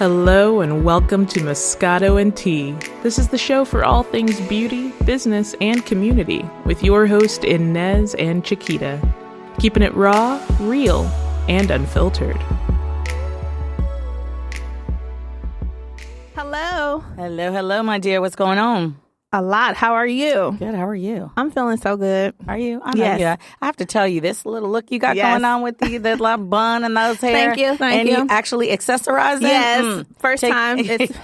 Hello and welcome to Moscato and Tea. This is the show for all things beauty, business, and community with your host Inez and Chiquita. Keeping it raw, real, and unfiltered. Hello. Hello, my dear. What's going on? A lot. How are you? Good. How are you? I'm feeling so good. Are you? I know Yes. you. I have to tell you, this little look you got going on with the little bun and those hair. Thank you. And you actually accessorize it? Yes. First time. It's,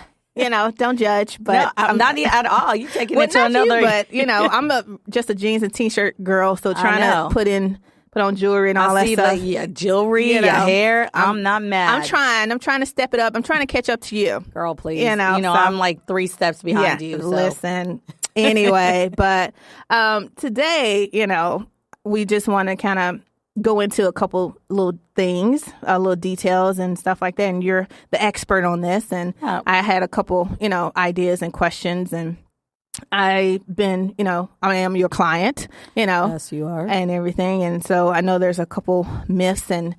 don't judge. But No, I'm not at all. You taking it to not another. You, but, I'm just a jeans and t-shirt girl, so trying to put on jewelry and all that stuff. Your jewelry, your hair. I'm not mad. I'm trying to step it up. I'm trying to catch up to you. Girl, please. So, I'm like 3 steps behind you. So. Listen. Anyway, but today, we just want to kind of go into a couple little things, little details and stuff like that. And you're the expert on this. And I had a couple, ideas and questions. And I've been, I am your client, Yes, you are. and everything. And so I know there's a couple myths and,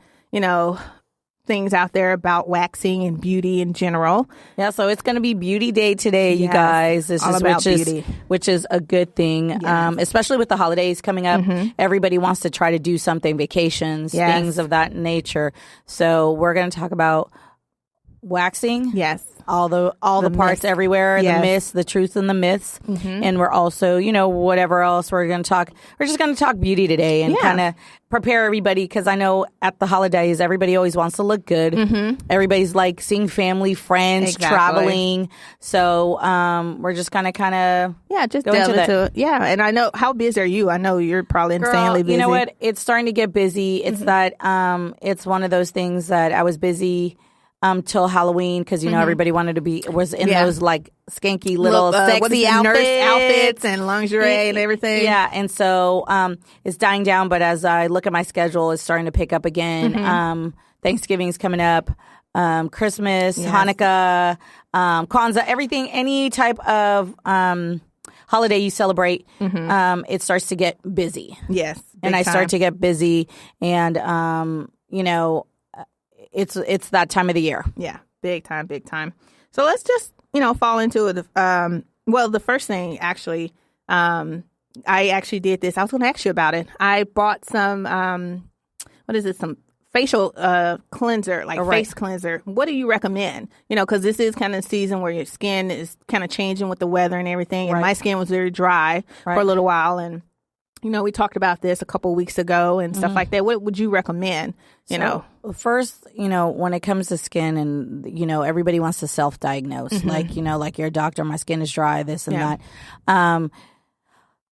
things out there about waxing and beauty in general. Yeah, so it's going to be Beauty Day today, you guys. This is about beauty. Which is a good thing, especially with the holidays coming up. Mm-hmm. Everybody wants to try to do something, vacations, things of that nature. So we're going to talk about waxing. Yes. All the parts myths. Everywhere, Yes. the myths, the truth and the myths. Mm-hmm. And we're also, whatever else we're going to talk. We're just going to talk beauty today and kind of prepare everybody, because I know at the holidays, everybody always wants to look good. Mm-hmm. Everybody's like seeing family, friends, traveling. So we're just going to kind of just delve into it. Yeah, and I know, how busy are you? I know you're probably insanely busy. You know what? It's starting to get busy. It's that it's one of those things that I was busy till Halloween, because everybody wanted to was in those like skanky little sexy outfits and lingerie and everything. Yeah, and so it's dying down. But as I look at my schedule, it's starting to pick up again. Thanksgiving's coming up, Christmas, Hanukkah, Kwanzaa, everything, any type of holiday you celebrate, it starts to get busy. Yes, and I start to get busy, and It's that time of the year. Yeah, big time. So let's just, fall into it. The first thing, actually, I actually did this. I was going to ask you about it. I bought some, some facial cleanser, face cleanser. What do you recommend? Because this is kind of the season where your skin is kind of changing with the weather and everything. And my skin was very dry for a little while. And, we talked about this a couple of weeks ago and stuff like that. What would you recommend? First, when it comes to skin, and everybody wants to self-diagnose, like you're a doctor, my skin is dry, this and that.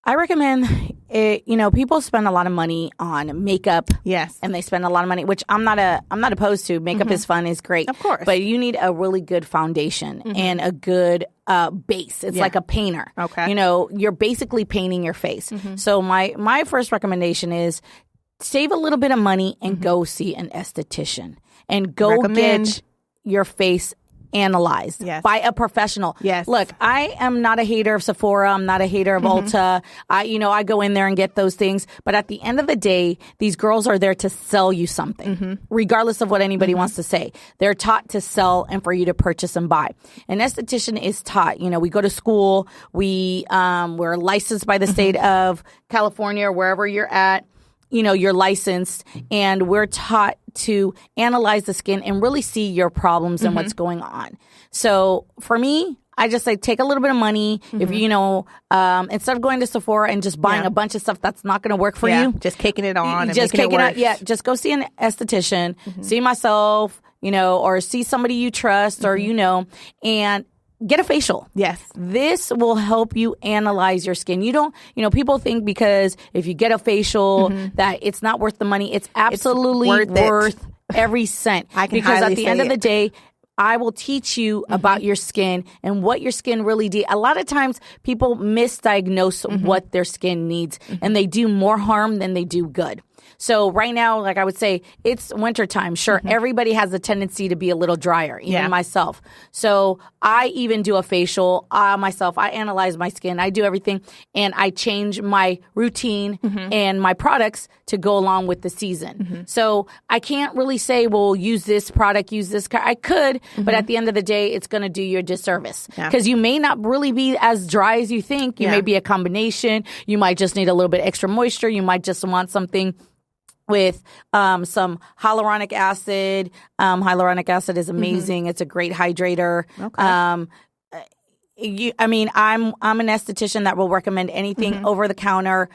I recommend it. People spend a lot of money on makeup. Yes, and they spend a lot of money, which I'm not opposed to. Makeup is fun, is great, of course, but you need a really good foundation and a good base. It's like a painter. Okay, you're basically painting your face. So my first recommendation is save a little bit of money and go see an esthetician and go get your face analyzed by a professional. Yes. Look, I am not a hater of Sephora. I'm not a hater of Ulta. I go in there and get those things. But at the end of the day, these girls are there to sell you something, regardless of what anybody wants to say. They're taught to sell and for you to purchase and buy. An esthetician is taught. We go to school. We're licensed by the state of California or wherever you're at. You're licensed, and we're taught to analyze the skin and really see your problems and what's going on. So for me, I just say take a little bit of money. If instead of going to Sephora and just buying a bunch of stuff that's not going to work for you, just kicking it on, just kicking it out. Yeah, just go see an esthetician, see myself, or see somebody you trust, or and get a facial. Yes. This will help you analyze your skin. People think because if you get a facial that it's not worth the money. It's absolutely worth every cent. Because at the end of the day, I will teach you about your skin and what your skin really needs. A lot of times people misdiagnose what their skin needs, and they do more harm than they do good. So right now, like I would say, it's wintertime. Sure, everybody has a tendency to be a little drier, even myself. So I even do a facial myself. I analyze my skin. I do everything. And I change my routine and my products to go along with the season. So I can't really say, well, use this product, use this. I could, but at the end of the day, it's going to do you a disservice because you may not really be as dry as you think. You may be a combination. You might just need a little bit extra moisture. You might just want something with some hyaluronic acid. Hyaluronic acid is amazing. It's a great hydrator. Okay. I'm an esthetician that will recommend anything over the counter,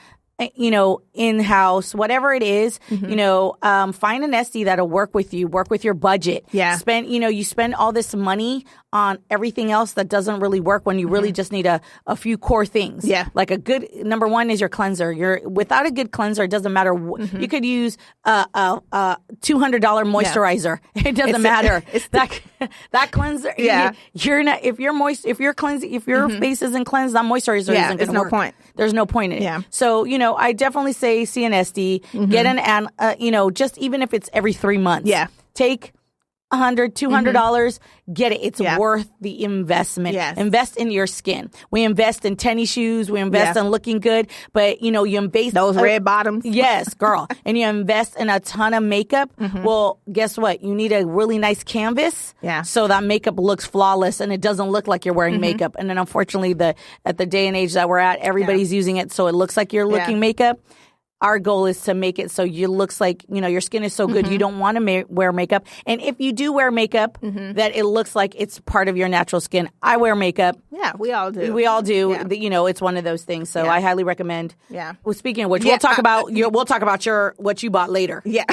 in-house, whatever it is, find an esty that'll work with you, work with your budget. Yeah. You spend all this money on everything else that doesn't really work when you really just need a few core things. Yeah. Like a good, number one is your cleanser. Without a good cleanser, it doesn't matter. You could use a $200 moisturizer. Yeah. It doesn't matter. That cleanser. Yeah. You're not, if your face isn't cleansed, that moisturizer isn't going to work. Point. There's no point in it. Yeah. So, I definitely say see an SD, get just even if it's every 3 months. Yeah. Take $100, $200, get it. It's worth the investment. Yes. Invest in your skin. We invest in tennis shoes. We invest in looking good. But, you invest those red bottoms. Yes, girl. And you invest in a ton of makeup. Well, guess what? You need a really nice canvas. Yeah. So that makeup looks flawless and it doesn't look like you're wearing makeup. And then unfortunately, at the day and age that we're at, everybody's using it so it looks like you're looking makeup. Our goal is to make it so you looks like, your skin is so good you don't want to wear makeup. And if you do wear makeup, that it looks like it's part of your natural skin. I wear makeup. Yeah, we all do. We all do. Yeah. It's one of those things. So I highly recommend. Yeah. Well, speaking of which, we'll talk about what you bought later. Yeah.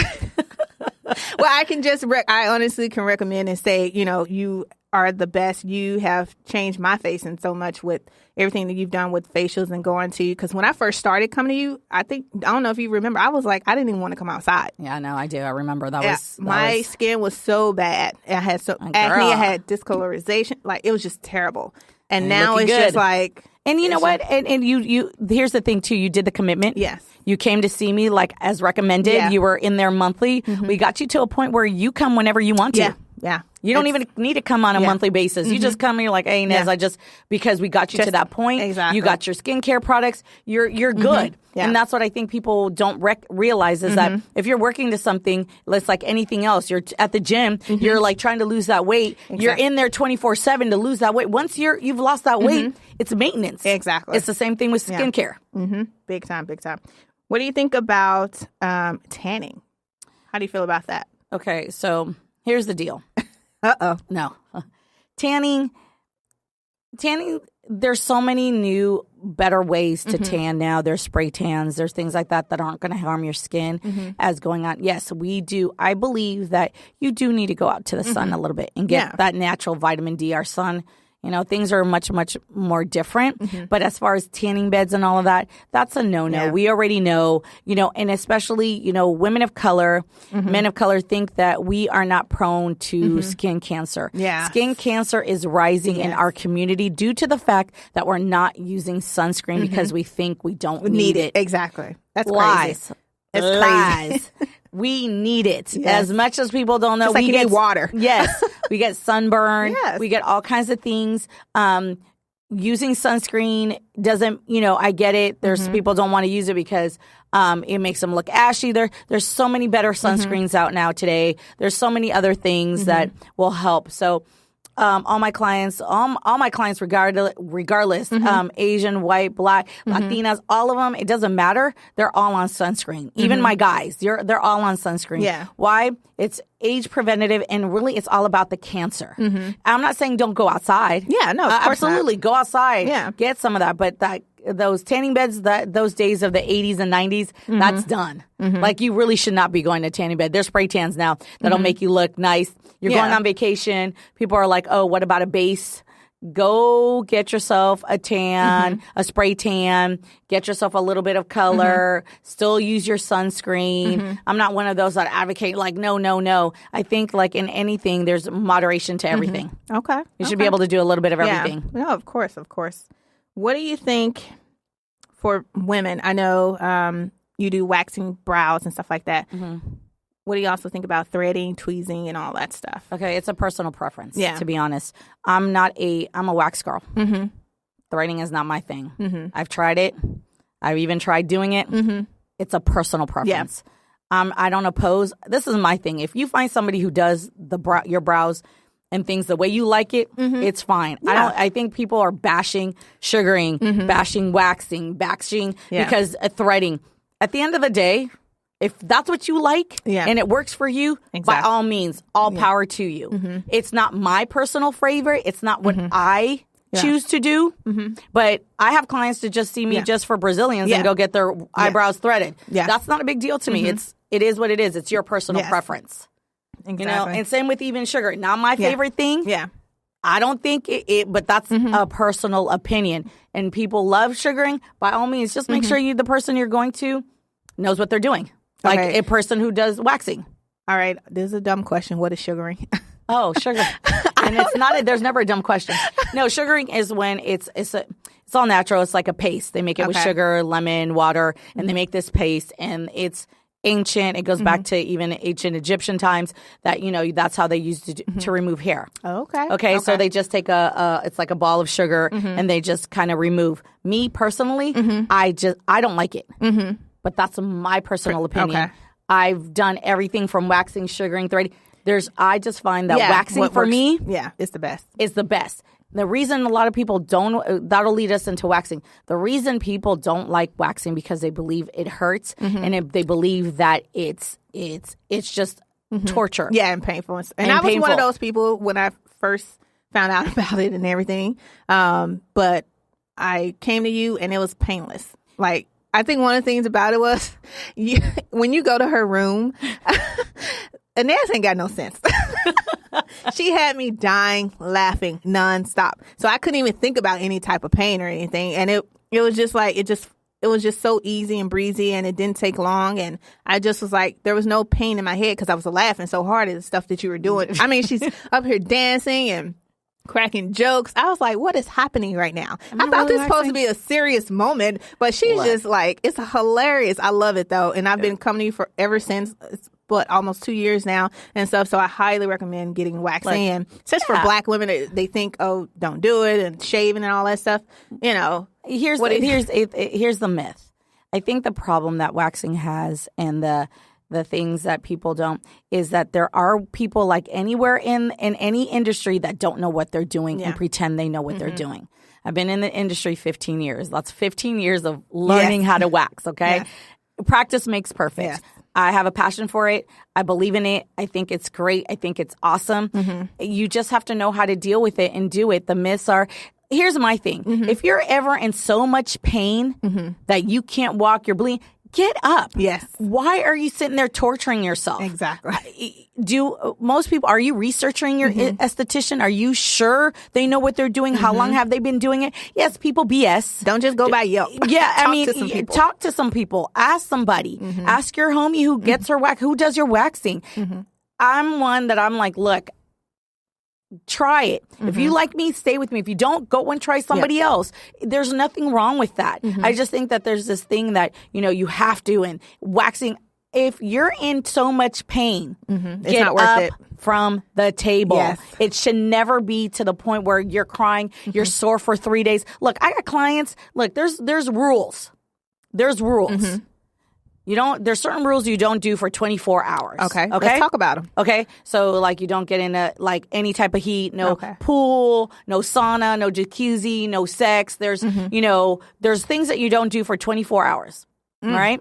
Well, I can I honestly can recommend and say, you are the best. You have changed my face in so much with everything that you've done with facials and going to you. Because when I first started coming to you, I don't know if you remember, I was like, I didn't even want to come outside. Yeah, no, I do. I remember my skin was so bad. I had acne. I had discolorization. Like, it was just terrible. And now it's good. Just like. And you know what? And you here's the thing too. You did the commitment. Yes. You came to see me like as recommended. Yeah. You were in there monthly. We got you to a point where you come whenever you want to. Yeah. Yeah. You don't even need to come on a monthly basis. You just come and you're like, hey, Nez, because we got you to that point. Exactly. You got your skincare products. You're good. Yeah. And that's what I think people don't realize is that if you're working to something, it's like anything else. You're at the gym. You're like trying to lose that weight. Exactly. You're in there 24/7 to lose that weight. Once you've lost that weight, it's maintenance. Exactly. It's the same thing with skincare. Yeah. Big time, big time. What do you think about tanning? How do you feel about that? Okay, so here's the deal. Uh-oh. No. Tanning, there's so many new, better ways to tan now. There's spray tans. There's things like that aren't going to harm your skin as going on. Yes, we do. I believe that you do need to go out to the sun a little bit and get that natural vitamin D. Our sun, things are much, much more different. But as far as tanning beds and all of that, that's a no-no. Yeah. We already know, and especially, women of color, men of color think that we are not prone to skin cancer. Yeah. Skin cancer is rising in our community due to the fact that we're not using sunscreen because we think we don't need it. Exactly. That's lies. Crazy. It's lies. We need it. Yes. As much as people don't know. Just like we get water. Yes. We get sunburn. Yes. We get all kinds of things. Using sunscreen doesn't, I get it. There's people don't want to use it because it makes them look ashy. There's so many better sunscreens out now today. There's so many other things that will help. So all my clients, regardless, Asian, white, black, Latinas, all of them, it doesn't matter. They're all on sunscreen. Even my guys, they're all on sunscreen. Yeah. Why? It's age preventative, and really it's all about the cancer. I'm not saying don't go outside. Yeah, no, of course absolutely. Not. Go outside. Yeah. Get some of that. But those tanning beds, those days of the 80s and 90s, that's done. Like, you really should not be going to tanning bed. There's spray tans now that'll make you look nice. You're going on vacation. People are like, oh, what about a base? Go get yourself a tan, a spray tan, get yourself a little bit of color, still use your sunscreen. I'm not one of those that advocate like, no. I think like in anything, there's moderation to everything. Okay. You should be able to do a little bit of everything. No, of course. What do you think for women? I know you do waxing brows and stuff like that. What do you also think about threading, tweezing, and all that stuff? Okay, it's a personal preference, to be honest. I'm a wax girl. Threading is not my thing. I've tried it. I've even tried doing it. It's a personal preference. I don't oppose. This is my thing. If you find somebody who does your brows and things the way you like it, it's fine. I think people are bashing sugaring, bashing waxing, because threading. At the end of the day, if that's what you like and it works for you, by all means, all power to you. It's not my personal favorite. It's not what I choose to do. But I have clients to just see me just for Brazilians and go get their eyebrows threaded. That's not a big deal to me. It is what it is. It's your personal preference. You know, and same with even sugar. Not my favorite thing. I don't think it but that's a personal opinion. And people love sugaring. By all means, just make sure the person you're going to knows what they're doing. Like a person who does waxing. All right. This is a dumb question. What is sugaring? Oh, sugar. And it's not, there's never a dumb question. No, sugaring is when it's all natural. It's like a paste. They make it with sugar, lemon, water, and they make this paste. And it's ancient. It goes back to even ancient Egyptian times that, that's how they used to remove hair. Okay. So they just take it's like a ball of sugar and they just kind of remove. Me personally, I don't like it. But that's my personal opinion. I've done everything from waxing, sugaring, threading. I just find that waxing for me, it's the best. It's the best. The reason a lot of people that'll lead us into waxing. The reason people don't like waxing because they believe it hurts and they believe that it's just torture. Yeah, and painful. And I was one of those people when I first found out about it and everything. But I came to you and it was painless. Like, I think one of the things about it was when you go to her room, Inez ain't got no sense. She had me dying, laughing nonstop. So I couldn't even think about any type of pain or anything. And it was just like, it was just so easy and breezy and it didn't take long. And I just was like, there was no pain in my head because I was laughing so hard at the stuff that you were doing. I mean, she's up here dancing and cracking jokes. I was like, what is happening right now? I thought this was supposed to be a serious moment, but she's just like, it's hilarious. I love it though. And I've been coming to you ever since. It's almost 2 years now and stuff. So I highly recommend getting waxing. And especially for Black women, they think, oh, don't do it and shaving and all that stuff. Here's the myth. I think the problem that waxing has and the things that people don't is that there are people like anywhere in any industry that don't know what they're doing and pretend they know what they're doing. I've been in the industry 15 years. That's 15 years of learning how to wax, okay? Practice makes perfect. Yes. I have a passion for it. I believe in it. I think it's great. I think it's awesome. You just have to know how to deal with it and do it. The myths are... Here's my thing. If you're ever in so much pain that you can't walk, you're bleeding, get up. Yes. Why are you sitting there torturing yourself? Exactly. Most people, are you researching your esthetician? Are you sure they know what they're doing? How long have they been doing it? Yes, people BS. Don't just go by Yelp. Yeah, talk to some people. Ask somebody. Ask your homie who gets her wax. Who does your waxing? I'm one that I'm like, look, try it. If you like me, stay with me. If you don't, go and try somebody else. There's nothing wrong with that. I just think that there's this thing that, you have to. And waxing, if you're in so much pain, it's not worth it. From the table. Yes. It should never be to the point where you're crying, you're sore for 3 days. Look, I got clients. Look, there's rules. There's rules. There's certain rules you don't do for 24 hours. Okay. Let's talk about them. Okay. So like you don't get into like any type of heat, no pool, no sauna, no jacuzzi, no sex. There's, there's things that you don't do for 24 hours. All right.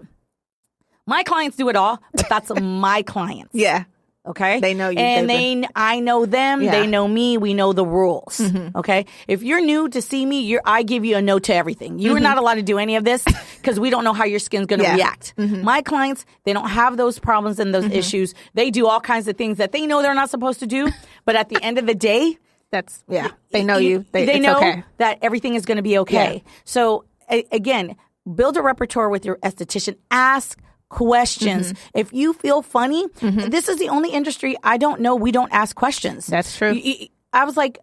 My clients do it all, but that's my clients. Yeah. Okay. They know you. And I know them. Yeah. They know me. We know the rules. Okay. If you're new to see me, I give you a no to everything. You are not allowed to do any of this because we don't know how your skin's going to react. My clients, they don't have those problems and those issues. They do all kinds of things that they know they're not supposed to do. But at the end of the day, they know you. They know that everything is going to be okay. Yeah. So again, build a repertoire with your esthetician. Ask questions. If you feel funny, this is the only industry I don't know we don't ask questions. That's true. I was like,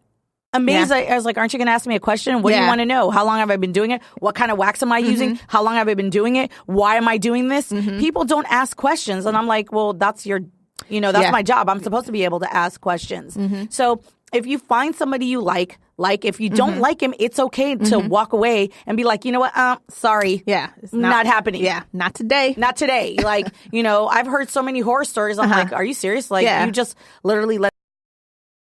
amazed. I was like, aren't you going to ask me a question? What do you want to know? How long have I been doing it? What kind of wax am I using? How long have I been doing it? Why am I doing this? People don't ask questions. And I'm like, well, that's your, that's my job. I'm supposed to be able to ask questions. So if you find somebody you like if you don't like him, it's okay to walk away and be like, you know what? Sorry. Yeah. It's not happening. Yeah. Not today. Not today. Like, I've heard so many horror stories. I'm like, are you serious? Like, you just literally let